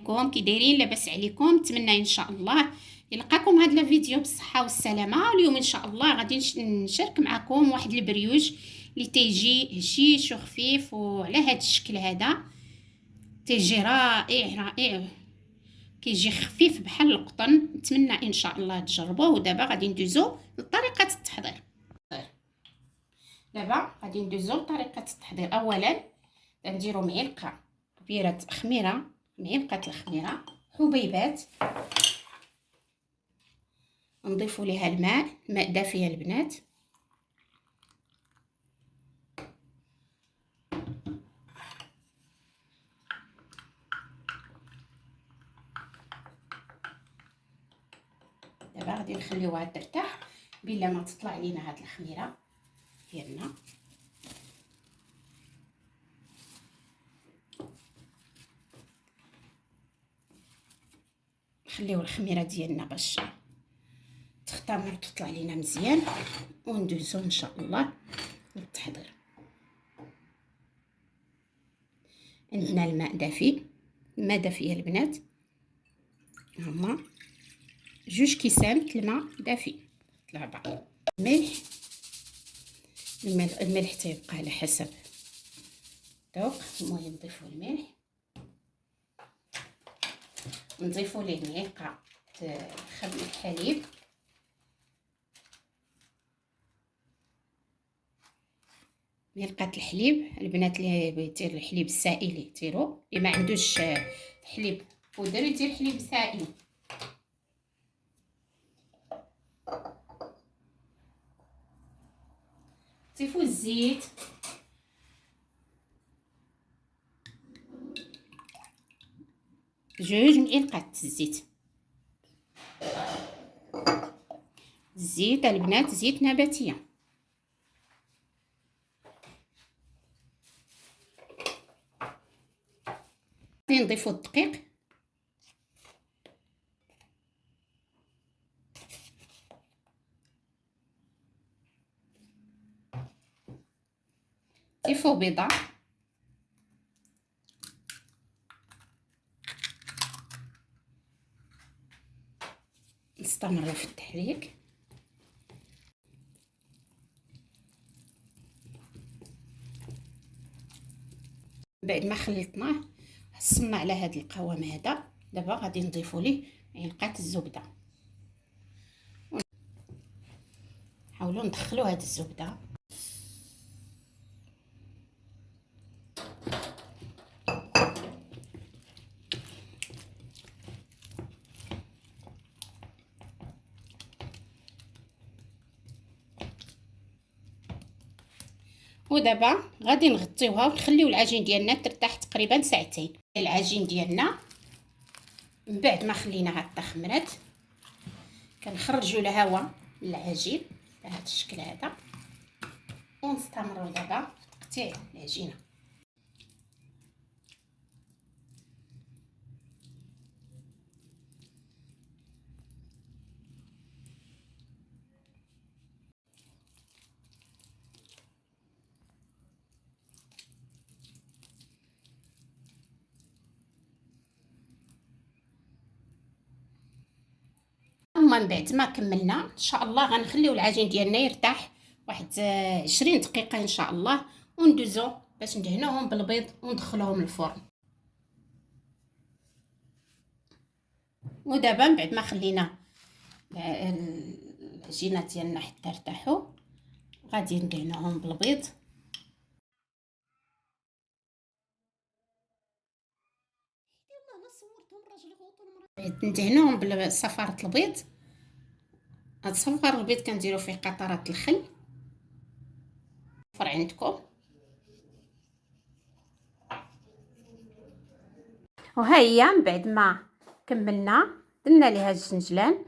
عليكم؟ كي دايرين؟ لاباس عليكم؟ نتمنى ان شاء الله يلقاكم هذا الفيديو بالصحه والسلامه. واليوم ان شاء الله غادي نشارك معكم واحد البريوج اللي تيجي هشيش وخفيف وعلى هذا الشكل هذا. تيجي رائع رائع، كيجي خفيف بحال القطن. نتمنى ان شاء الله تجربوه. ودابا غادي ندوزو لطريقه التحضير. دابا غادي ندوزو لطريقه التحضير. اولا غنديرو معلقه كبيره خميره، معلقه الخميره، حبيبات، نضيفوا ليها الماء دافي البنات. دابا غادي نخليوها ترتاح بلا ما تطلع لينا هاد الخميره ديالنا. نخليو الخميره ديالنا باش تختمر وتطلع لينا مزيان، وندوزو ان شاء الله للتحضير. عندنا الماء دافي، الماء دافي البنات، هما 2 كيسان الماء دافي طلع بعض. الملح تيبقى على حسب الذوق. المهم نضيفو الملح، نضيفو ليه معلقه خبز الحليب، معلقه الحليب. البنات اللي بيدير الحليب السائل يديروا، اللي ما عندوش حليب بودر يدير حليب سائل. ضيفوا الزيت، جوج معلقات الزيت. الزيت البنات زيت نباتيه. نضيفوا الدقيق، نضيفوا بيضه، نستمروا في التحريك. بعد ما خلطناه حصلنا على هذا القوام هذا، دابا غادي نضيفوا ليه معلقه الزبده. حاولوا ندخلوا هذه الزبده. ودابا غادي نغطيوها ونخليو العجين ديالنا ترتاح تقريبا ساعتين. العجين ديالنا من بعد ما خليناها تخمرات كنخرجوا الهواء من العجين بهذا الشكل هذا، ونستمروا دابا في تقطيع العجينه. اما من بعد ما كملنا ان شاء الله غنخليو العجين ديالنا يرتاح واحد 20 دقيقه ان شاء الله، وندوزو باش ندهنوهم بالبيض وندخلوهم الفرن. ودابا من بعد ما خلينا العجينه ديالنا حتى ارتاحوا غادي ندهنوهم بالبيض. ندهنوهم بصفارة البيض. هاد صفار البيض كنديرو فيه قطرات الخل فر عندكم. وها هي من بعد ما كملنا درنا ليها الزنجلان.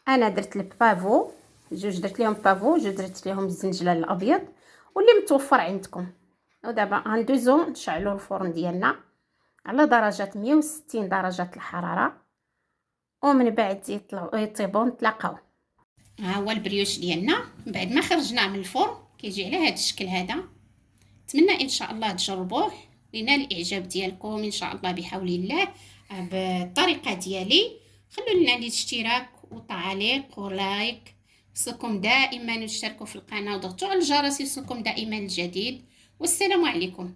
انا درت البافو، جوج درت ليهم بافو، جوج درت ليهم الزنجلان الابيض واللي متوفر عندكم. ودابا غندوزو نشعلو الفرن ديالنا على درجه 160 درجه الحراره، ومن بعد يطيبوا نتلاقاو. ها هو البريوش ديالنا بعد ما خرجناه من الفرن كيجي على هذا الشكل هذا. نتمنى ان شاء الله تجربوه لينال الاعجاب ديالكم ان شاء الله بحول الله. بالطريقه ديالي. خلوا لنا الاشتراك وتعليق ولايك، وصلكم دائما، واشتركوا في القناه وضغطوا على الجرس يوصلكم دائما الجديد. والسلام عليكم.